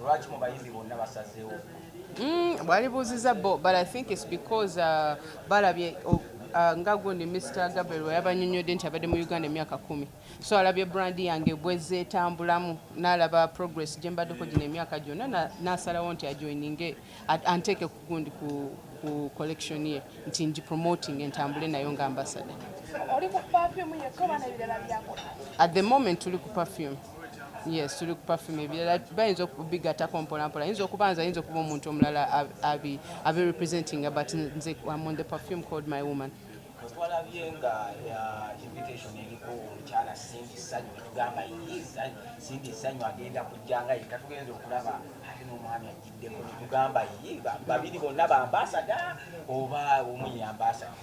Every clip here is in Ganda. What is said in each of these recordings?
lwaki mu bayimbi bonna basazeewo balibuuziza bo, but I think it's because balabye nga gundi Mr. Gabriel yabanyonyodde nti abadde mu Uganda emyaka 10, so alabye brand yange bwezeetambulamu n'alaba progress gye mbaddeko gino emyaka gyonna n'asalawo nti ajoininge anteeke ku gundi ku collection ye nti ngi promoting entambule nayo nga ambassador. Oli ku perfume yekka oba n'ebirala byakola? At the moment tuli ku perfume. Yes, tuli ku perfume ebirala bayinza okubigattako mpolampola, ayinza okuba nze ayinza okuba omuntu omulala abi representing, but nze I'm on the perfume called My Woman. twalabye nga invitation eriko omukyala Cindy Sanyu netugamba Cindy Sanyu agenda kujjanga ye tatugenza okulaba ate n'omwami agiddeko netugamba ye babiri bonna ba ambassador oba omu ye ambassador.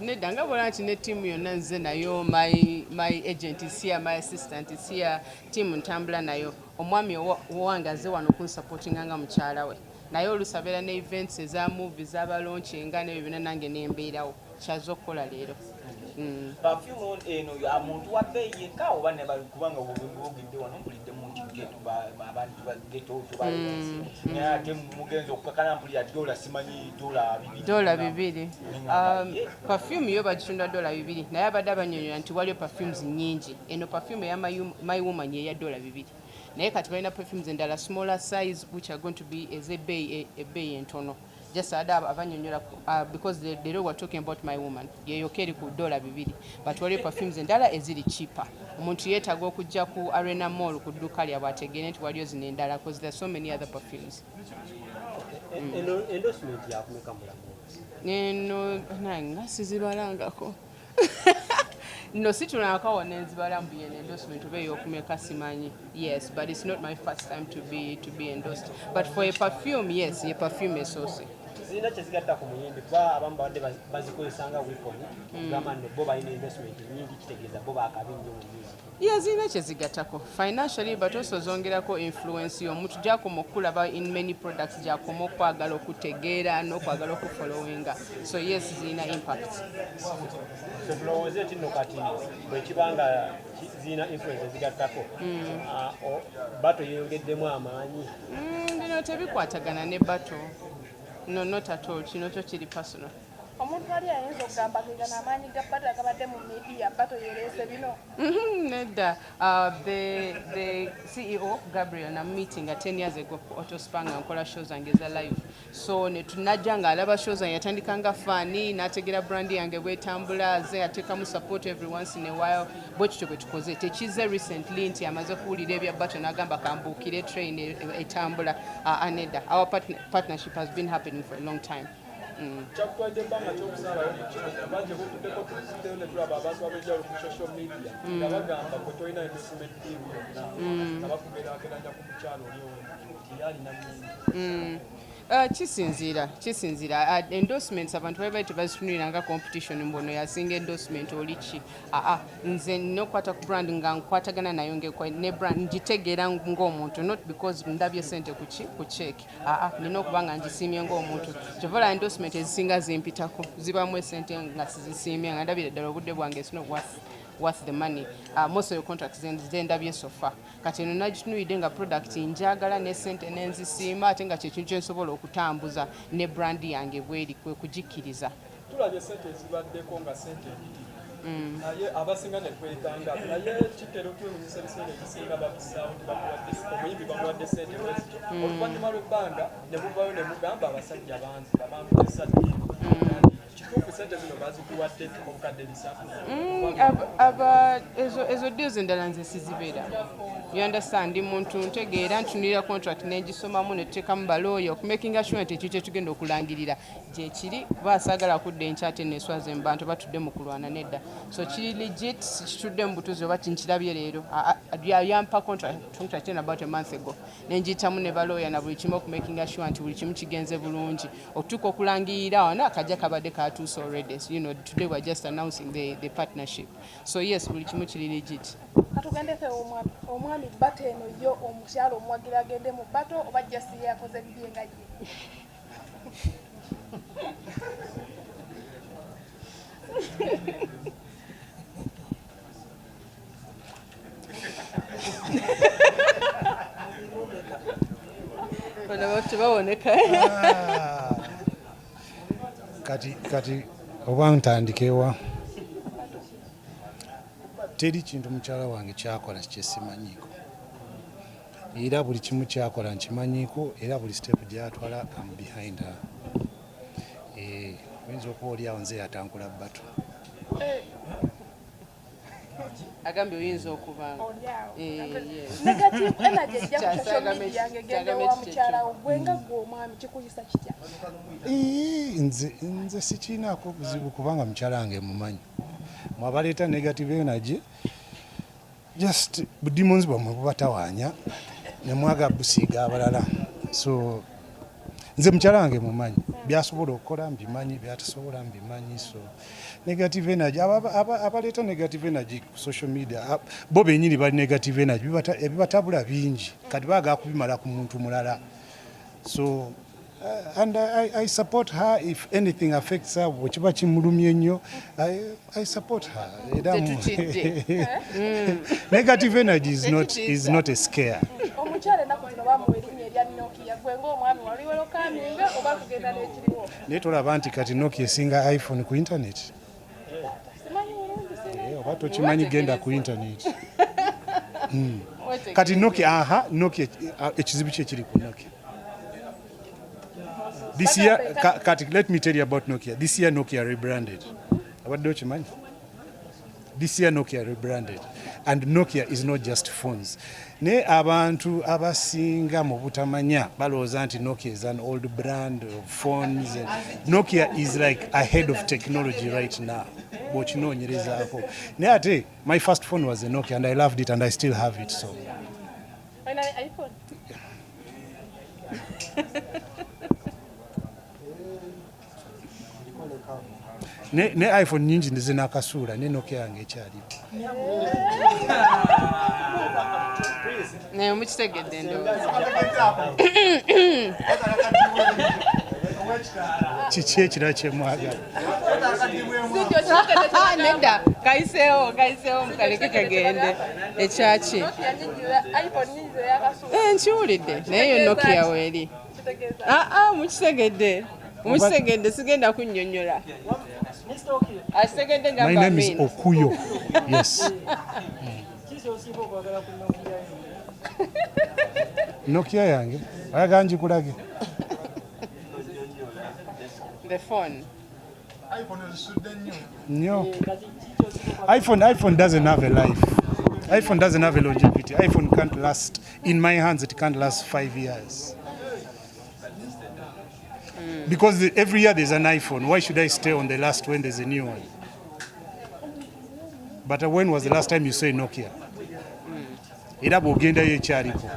Nedda nga bw'olaba nti ne ttiimu yonna nze nayo, my agent is here, my assistant is here, ttiimu ntambula nayo. Omwami owange azze wano kunsupportinga nga mukyala we, naye olusabeera ne events eza movies z'abalaunching n'ebyo byonna nange nembeerawo kyaza okukola leero. Perfume eno ya muntu wa bbeeyi yekka oba ne kubanga obugidde wano mpulidde muntu abantu bageto ate mugenzi okukakana mpulira $, simanyi $2. Perfume yo bagitunda $2, naye abadde abanyonyola nti waliyo perfumes nnyingi. Eno perfume eya My Woman ye ya $2. naye kati balina perfumes endala smaller size which are going to be ebbeeyi entono. Just abanyonyola because they were talking about My Woman yeyo keri ku $2, but waliyo perfumes endala eziri cheaper. Omuntu yeetaaga okujja ku Arena Mall ku dduuka lyabwe ategeere nti waliyo zino endala because there are so many other perfumes. Endorsement yakumeka mulamu eno nanga sizibalangako no situnaakawo nenzibala mbu yene endorsement oba ey'okumeka simanyi. Yes, but it's not my first time to be endorsed, but for a perfume, yes, a perfume esoose. zina kyezigatta ku muyimbi kuba abamu badde bazikozesanga weekoni kugamba nno bo balina investment nyingi kitegeeza bo baakabi nnyo mu music. Yeah, zina kyezigattako financially, but also zongerako influence y'omuntu gy'akoma okulaba in many products, gy'akoma okwagala okutegeera n'okwagala okufollowinga. So yes, zina impact. So tulowooze ti nno kati bwe kibanga zina influence ezigattako bato yeyongeddemu amaanyi. Bino tebikwatagana ne bato. No, not at all. Kino kyo kiri personal. Omuntu ali ayinza okugamba gegana amaanyi ga bato agabadde mu media bato yereese bino. Nedda, the CEO Gabriel na meeting 10 years ago Autospanga nkola shows zange za live. So ne tunajja nga alaba shows zange yatandika nga fani n'ategera brand yange bwetambula aze atekamu support every once in a while. Bwe kityo bwe tukoze tekize recently nti amaze kuwulira ebya bato n'agamba kambuukire train etambula. Nedda, our partnership has been happening for a long time. Kyakutwadde ebbanga ky'okusalayo bangi butuddeko tuziteyo ne tulaba abantu ab'enjawulo ku social media nga bagamba bwe tolina investment team yonna nga bakugeraageranya ku mukyalo oli nti alina nnyingi. Kisinzira endorsements abantu bali tebazitunulira nga competition mbono yasinga endorsement oli ki. Nze nokwata ku brand nga nkwatagana nayo ne brand ngitegeera ng'omuntu, not because ndabye sente ku check. Nina okuba nga ngisiimye ng'omuntu. Kyovala endorsement ezisinga zimpitako zibamu esente nga sizisiimye nga ndabire ddala obudde bwange it's not worth the money. Most of your contracts ndabye so far. Kati eno nagitunulidde nga product njagala ne sente nenzisiima ate nga kyekintu kyensobola okutambuza ne brand yange bweri kwe kugikkiriza. Tulabye sente ezibaddeko nga sente empitirivu naye abasinga ne twekanga naye kitero twewunyisa ebiseera ebisinga babisaawo omuyimbi bamuwadde sente bwezityo oluvannyuma lw'ebbanga ne muvayo ne mugamba abasajja banzi babantu esadde kituufu sente zino bazikuwadde obukadde bisatu. Ezo deals endala nze sizibeera. You understand, muntu ntegeera ntunulira contract nengisomamu netuteekamu balooya okumakinga sure nti ekyo kyetugenda okulangirira gye kiri kuba asaagala kudda enkyate neswaze mu bantu batudde mu kulwana nedda. So kiri legit, kitudde mu butuuzi oba tinkirabye leero. Yampa contract in about a month ago. Nenjitamu ne balooya na buli kimu okumakinga sure nti buli kimu kigenze bulungi. Otuuka okulangirira wano akajja kabadde katuuse already. So, today we're just announcing the partnership. So yes, buli kimu kiri legit. Katugendeke omwami bato eno yo omukyalo omwagira agende mu bato oba jasi yakoze bibye nga ye. kati oba ntandikewa teri kintu mukyala wange kyakola kyesimanyiiko era buli kimu kyakola nkimanyiiko era buli step gyatwala am behind her. Oyinza okuba oli awo nze yatankula bato agambye oyinza okubanga negative energy ejja ku social media ngegende wa mukyala gwenga gw'omwami kikuyisa kitya? Nze sikiinaako buzibu kubanga mukyala wange mumanyi mwabaleeta negative energy just budimonzi bwamwe bubatawaanya nemwaga busiiga abalala so nze mukyala wange mumanyi byasobola okukola mbimanyi byatasobola mbimanyi so negative energy abaleeta negative energy ku social media bo benyini bali negative energy ebibatabula bingi kati baagala kubimala ku muntu mulala so and I support her if anything affects her bwekiba kimulumye nnyo I support her. Negative energy is not a scare. Omukyala ennaku zino bamuwa erinnya erya Nokia gwenga omwami waliwo okaminga oba kugenda n'ekiriwo naye tolaba nti kati Nokia esinga iPhone ku internet simanyi bulungi oba tokimanyi genda ku internet kati Nokia ekizibu kye kiri ku Nokia this year let me tell you about Nokia. This year Nokia rebranded. What do you mean? This year Nokia rebranded, and Nokia is not just phones. Ne abantu abasinga mu butamanya balowooza nti Nokia is an old brand of phones. Nokia is like ahead of technology right now. Bw'okinoonyerezaako. Ne ate my first phone was a Nokia and I loved it and I still have it. So. An iPhone. Ne iPhone nyingi ndizina akasuula ne Nokia yange ekyali. naye mukitegedde ndowooza kiki ekira kyemwagala nedda kayiseewo mukaleke kagende ekyaki nkiwulidde naye yo Nokia weeri mukitegedde sigenda kunnyonnyola asitegedde my name is Okuyo. Yes. Nokia yange ayaga ngikulage the phone nnyo iPhone doesn't have a life. iPhone doesn't have a longevity. iPhone can't last in my hands. It can't last 5 years because every year there's an iPhone. Why should I stay on the last when there's a new one? But when was the last time you say Nokia? Era bw'ogendayo ekyaliko